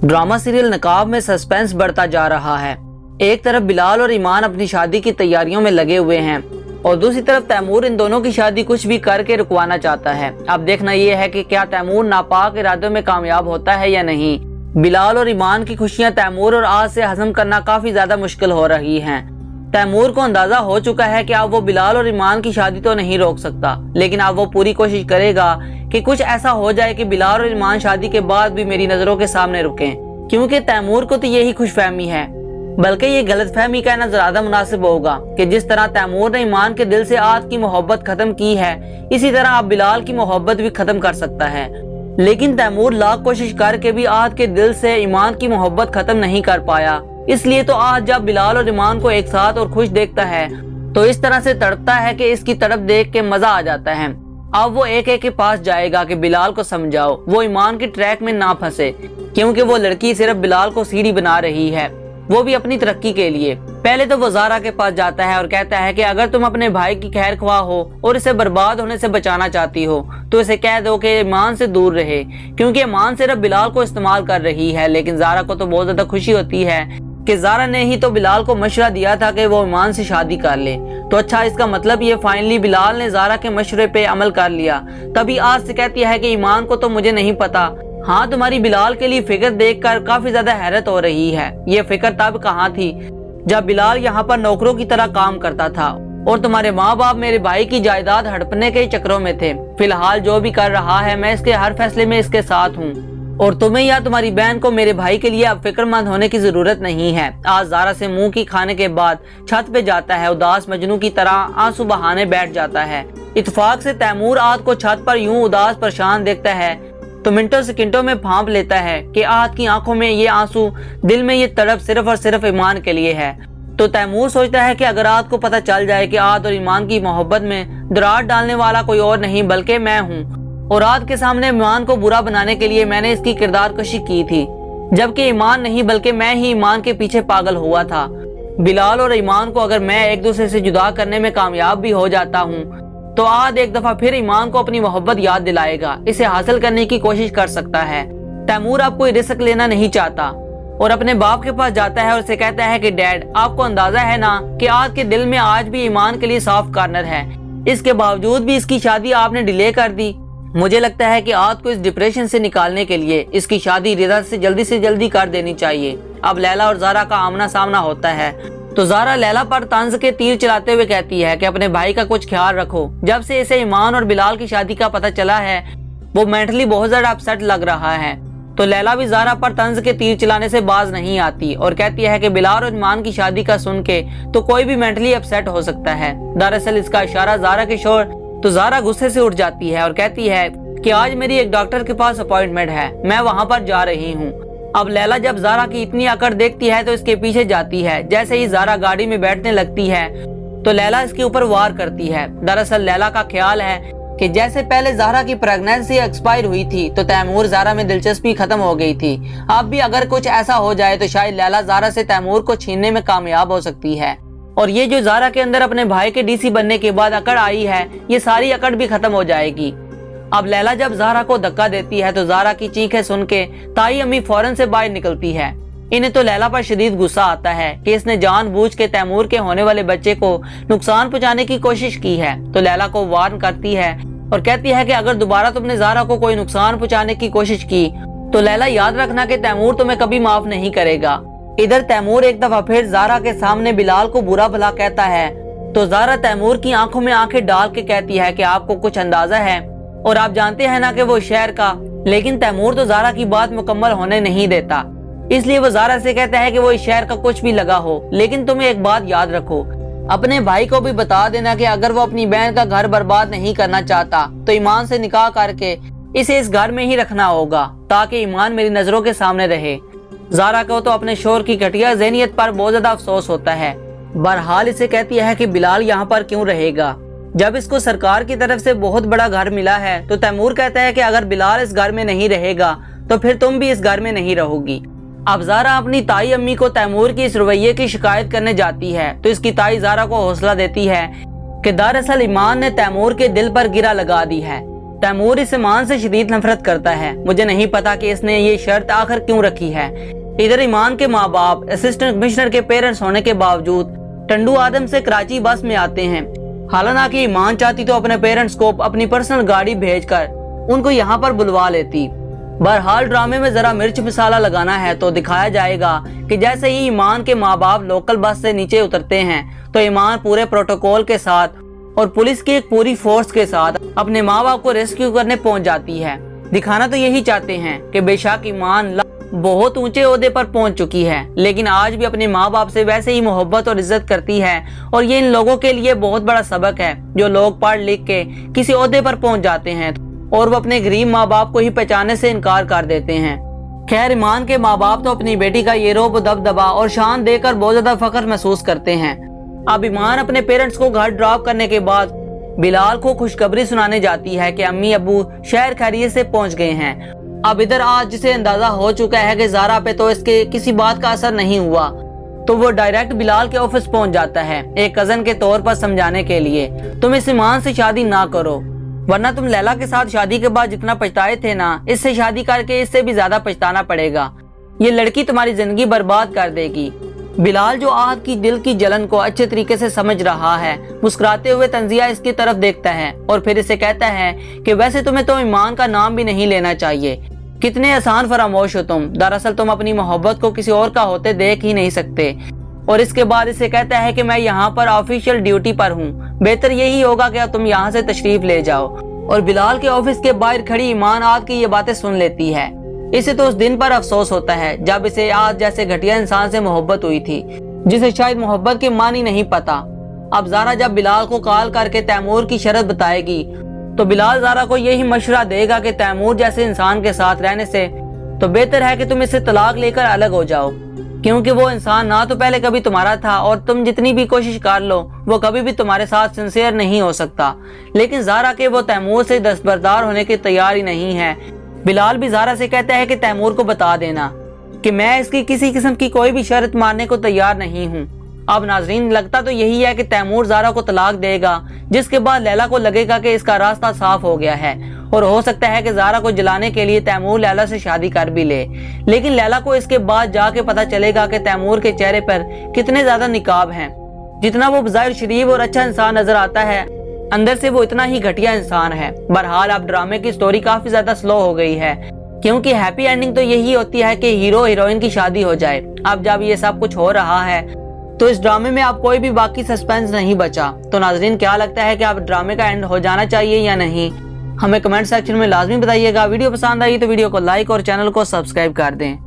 Drama serial नकाब में suspense बढ़ता जा रहा है। एक तरफ बिलाल और ईमान अपनी शादी की तैयारियों में लगे हुए हैं और दूसरी तरफ तैमूर इन दोनों की शादी कुछ भी करके रुकवाना चाहता है। अब देखना ये है कि क्या तैमूर नापाक इरादों में कामयाब होता है या नहीं। बिलाल और ईमान की खुशियां तैमूर और आज से हजम करना काफी ज्यादा मुश्किल हो रही है। तैमूर को अंदाजा हो चुका है कि अब वो बिलाल और ईमान की शादी तो नहीं रोक सकता, लेकिन अब वो पूरी कोशिश करेगा कि कुछ ऐसा हो जाए कि बिलाल और ईमान शादी के बाद भी मेरी नजरों के सामने रुकें, क्योंकि तैमूर को तो यही खुशफहमी है। बल्कि ये गलतफहमी कहना ज्यादा मुनासिब होगा कि जिस तरह तैमूर ने ईमान के दिल से आज की मोहब्बत खत्म की है, इसी तरह अब बिलाल की मोहब्बत भी खत्म कर सकता है। लेकिन तैमूर लाख कोशिश करके भी आज के दिल से ईमान की मोहब्बत खत्म नहीं कर पाया। इसलिए तो आज जब बिलाल और ईमान को एक साथ और खुश देखता है तो इस तरह से तड़पता है कि इसकी तरफ देख के मजा आ जाता है। अब वो एक एक के पास जाएगा कि बिलाल को समझाओ वो ईमान के ट्रैक में ना फंसे, क्योंकि वो लड़की सिर्फ बिलाल को सीढ़ी बना रही है, वो भी अपनी तरक्की के लिए। पहले तो वो ज़ारा के पास जाता है और कहता है कि अगर तुम अपने भाई की खैर ख्वाह हो और इसे बर्बाद होने से बचाना चाहती हो तो इसे कह दो कि ईमान से दूर रहे, क्योंकि ईमान सिर्फ बिलाल को इस्तेमाल कर रही है। लेकिन ज़ारा को तो बहुत ज्यादा खुशी होती है कि ज़ारा ने ही तो बिलाल को मशवरा दिया था कि वो ईमान से शादी कर ले। तो अच्छा, इसका मतलब ये फाइनली बिलाल ने ज़ारा के मशवरे पे अमल कर लिया। तभी आज से कहती है कि ईमान को तो मुझे नहीं पता। हाँ, तुम्हारी बिलाल के लिए फिक्र देखकर काफी ज्यादा हैरत हो रही है। ये फिक्र तब कहाँ थी जब बिलाल यहाँ पर नौकरों की तरह काम करता था और तुम्हारे माँ बाप मेरे भाई की जायदाद हड़पने के चक्रों में थे। फिलहाल जो भी कर रहा है मैं इसके हर फैसले में इसके साथ हूँ और तुम्हें या तुम्हारी बहन को मेरे भाई के लिए अब फिक्रमंद होने की जरूरत नहीं है। आज ज़ारा से मुंह की खाने के बाद छत पे जाता है, उदास मजनू की तरह आंसू बहाने बैठ जाता है। इत्तेफाक से तैमूर आज को छत पर यूं उदास परेशान देखता है तो मिनटों सेकंडों में भांप लेता है कि आज की आंखों में ये आंसू, दिल में ये तड़प सिर्फ और सिर्फ ईमान के लिए है। तो तैमूर सोचता है कि अगर आज को पता चल जाए कि आज और ईमान की मोहब्बत में दरार डालने वाला कोई और नहीं बल्कि मैं हूँ और आज के सामने ईमान को बुरा बनाने के लिए मैंने इसकी किरदार कशी की थी, जबकि ईमान नहीं बल्कि मैं ही ईमान के पीछे पागल हुआ था। बिलाल और ईमान को अगर मैं एक दूसरे से जुदा करने में कामयाब भी हो जाता हूँ तो आज एक दफा फिर ईमान को अपनी मोहब्बत याद दिलाएगा, इसे हासिल करने की कोशिश कर सकता है। तैमूर अब कोई रिस्क लेना नहीं चाहता और अपने बाप के पास जाता है और उसे कहता है कि डैड, आपको अंदाजा है ना कि आज के दिल में आज भी ईमान के लिए सॉफ्ट कॉर्नर है, इसके बावजूद भी इसकी शादी आपने डिले कर दी। मुझे लगता है कि आज को इस डिप्रेशन से निकालने के लिए इसकी शादी रिदा से जल्दी कर देनी चाहिए। अब लैला और ज़ारा का आमना सामना होता है तो ज़ारा लैला पर तंज के तीर चलाते हुए कहती है कि अपने भाई का कुछ ख्याल रखो। जब से इसे ईमान और बिलाल की शादी का पता चला है वो मेंटली बहुत ज्यादा अपसेट लग रहा है। तो लैला भी ज़ारा पर तंज के तीर चलाने से बाज नहीं आती और कहती है कि बिलाल और ईमान की शादी का सुन के तो कोई भी मेंटली अपसेट हो सकता है। दरअसल इसका इशारा ज़ारा के शोर तो ज़ारा गुस्से से उठ जाती है और कहती है कि आज मेरी एक डॉक्टर के पास अपॉइंटमेंट है, मैं वहां पर जा रही हूँ। अब लैला जब ज़ारा की इतनी अकड़ देखती है तो इसके पीछे जाती है। जैसे ही ज़ारा गाड़ी में बैठने लगती है तो लैला इसके ऊपर वार करती है। दरअसल लैला का ख्याल है कि जैसे पहले ज़ारा की प्रेगनेंसी एक्सपायर हुई थी तो तैमूर ज़ारा में दिलचस्पी खत्म हो गई थी। अब भी अगर कुछ ऐसा हो जाए तो शायद लैला ज़ारा से तैमूर को छीनने में कामयाब हो सकती है। और ये जो ज़ारा के अंदर अपने भाई के डीसी बनने के बाद अकड़ आई है, ये सारी अकड़ भी खत्म हो जाएगी। अब लैला जब ज़ारा को धक्का देती है तो ज़ारा की चीखें सुन के ताई अम्मी फौरन से बाहर निकलती है। इन्हें तो लैला पर शदीद गुस्सा आता है कि इसने जानबूझ के तैमूर के होने वाले बच्चे को नुकसान पहुंचाने की कोशिश की है। तो लैला को वार्न करती है और कहती है कि अगर दोबारा तुमने ज़ारा को कोई नुकसान पहुंचाने की कोशिश की तो लैला याद रखना कि तैमूर तुम्हें कभी माफ नहीं करेगा। इधर तैमूर एक दफा फिर ज़ारा के सामने बिलाल को बुरा भला कहता है तो ज़ारा तैमूर की आंखों में आंखें डाल के कहती है कि आपको कुछ अंदाजा है और आप जानते हैं ना कि वो शहर का। लेकिन तैमूर तो ज़ारा की बात मुकम्मल होने नहीं देता, इसलिए वो ज़ारा से कहता है कि वो इस शहर का कुछ भी लगा हो, लेकिन तुम्हें एक बात याद रखो, अपने भाई को भी बता देना कि अगर वो अपनी बहन का घर बर्बाद नहीं करना चाहता तो ईमान से निकाह करके इसे इस घर में ही रखना होगा ताकि ईमान मेरी नजरों के सामने रहे। ज़ारा को तो अपने शोर की घटिया ज़हनियत पर बहुत ज्यादा अफसोस होता है। बहरहाल इसे कहती है कि बिलाल यहाँ पर क्यों रहेगा जब इसको सरकार की तरफ से बहुत बड़ा घर मिला है। तो तैमूर कहता है कि अगर बिलाल इस घर में नहीं रहेगा तो फिर तुम भी इस घर में नहीं रहोगी। अब ज़ारा अपनी ताई अम्मी को तैमूर की इस रवैये की शिकायत करने जाती है तो इसकी ताई ज़ारा को हौसला देती है कि दरअसल ईमान ने तैमूर के दिल पर गिरा लगा दी है। तैमूर इस ईमान से शदीद नफरत करता है। मुझे नहीं पता कि इसने ये शर्त आखिर क्यों रखी है। इधर ईमान के माँ बाप असिस्टेंट कमिश्नर के पेरेंट्स होने के बावजूद टंडू आदम से कराची बस में आते हैं। हालांकि ईमान चाहती तो अपने पेरेंट्स को अपनी पर्सनल गाड़ी भेजकर उनको यहाँ पर बुलवा लेती। बहरहाल ड्रामे में जरा मिर्च मसाला लगाना है तो दिखाया जाएगा कि जैसे ही ईमान के माँ बाप लोकल बस से नीचे उतरते हैं तो ईमान पूरे प्रोटोकॉल के साथ और पुलिस की एक पूरी फोर्स के साथ अपने माँ बाप को रेस्क्यू करने पहुंच जाती है। दिखाना तो यही चाहते हैं कि बेशक ईमान बहुत ऊंचे ओहदे पर पहुंच चुकी है, लेकिन आज भी अपने माँ बाप से वैसे ही मोहब्बत और इज्जत करती है। और ये इन लोगों के लिए बहुत बड़ा सबक है जो लोग पढ़ लिख के किसी ओहदे पर पहुंच जाते हैं और वो अपने गरीब माँ बाप को ही पहचानने से इनकार कर देते हैं। खैर, ईमान के माँ बाप तो अपनी बेटी का ये रोब दबदबा और शान देकर बहुत ज्यादा फख्र महसूस करते हैं। अब ईमान अपने पेरेंट्स को घर ड्रॉप करने के बाद बिलाल को खुशखबरी सुनाने जाती है कि अम्मी अब्बू शहर खैरियत से पहुंच गए हैं। अब इधर आज जिसे अंदाजा हो चुका है कि ज़ारा पे तो इसके किसी बात का असर नहीं हुआ, तो वो डायरेक्ट बिलाल के ऑफिस पहुंच जाता है एक कजन के तौर पर समझाने के लिए, तुम इस ईमान से शादी ना करो, वरना तुम लैला के साथ शादी के बाद जितना पछताए थे ना, इससे शादी करके इससे भी ज्यादा पछताना पड़ेगा। ये लड़की तुम्हारी जिंदगी बर्बाद कर देगी। बिलाल जो आहत की दिल की जलन को अच्छे तरीके से समझ रहा है, मुस्कुराते हुए तंजिया इसकी तरफ देखता है और फिर इसे कहता है कि वैसे तुम्हें तो ईमान का नाम भी नहीं लेना चाहिए। कितने आसान फरामोश हो तुम, दरअसल तुम अपनी मोहब्बत को किसी और का होते देख ही नहीं सकते। और इसके बाद इसे कहता है कि मैं यहाँ पर ऑफिशियल ड्यूटी पर हूँ, बेहतर यही होगा कि तुम यहाँ से तशरीफ ले जाओ। और बिलाल के ऑफिस के बाहर खड़ी ईमान आज की ये बातें सुन लेती है। इसे तो उस दिन पर अफसोस होता है जब इसे आज जैसे घटिया इंसान से मोहब्बत हुई थी, जिसे शायद मोहब्बत के मानी नहीं पता। अब ज़ारा जब बिलाल को कॉल करके तैमूर की शर्त बताएगी तो बिलाल ज़ारा को यही मशवरा देगा कि तैमूर जैसे इंसान के साथ रहने से तो बेहतर है कि तुम इससे तलाक लेकर अलग हो जाओ, क्योंकि वो इंसान ना तो पहले कभी तुम्हारा था और तुम जितनी भी कोशिश कर लो वो कभी भी तुम्हारे साथ सिंसियर नहीं हो सकता। लेकिन ज़ारा के वो तैमूर से दस्तबरदार होने की तैयार ही नहीं है। बिलाल भी ज़ारा से कहता है कि तैमूर को बता देना कि मैं इसकी किसी किस्म की कोई भी शर्त मानने को तैयार नहीं हूँ। अब नाजरीन, लगता तो यही है कि तैमूर ज़ारा को तलाक देगा, जिसके बाद लैला को लगेगा कि इसका रास्ता साफ हो गया है और हो सकता है कि ज़ारा को जलाने के लिए तैमूर लैला से शादी कर भी ले। लेकिन लैला को इसके बाद जाके पता चलेगा कि तैमूर के चेहरे पर कितने ज्यादा निकाब हैं। जितना वो बज़ाहिर शरीफ और अच्छा इंसान नजर आता है, अंदर से वो इतना ही घटिया इंसान है। बहरहाल अब ड्रामे की स्टोरी काफी ज्यादा स्लो हो गई है, क्योंकि हैप्पी एंडिंग तो यही होती है कि हीरो हीरोइन की शादी हो जाए। अब जब ये सब कुछ हो रहा है तो इस ड्रामे में अब कोई भी बाकी सस्पेंस नहीं बचा। तो नाजरीन, क्या लगता है कि अब ड्रामे का एंड हो जाना चाहिए या नहीं, हमें कमेंट सेक्शन में लाजमी बताइएगा। वीडियो पसंद आई तो वीडियो को लाइक और चैनल को सब्सक्राइब कर दें।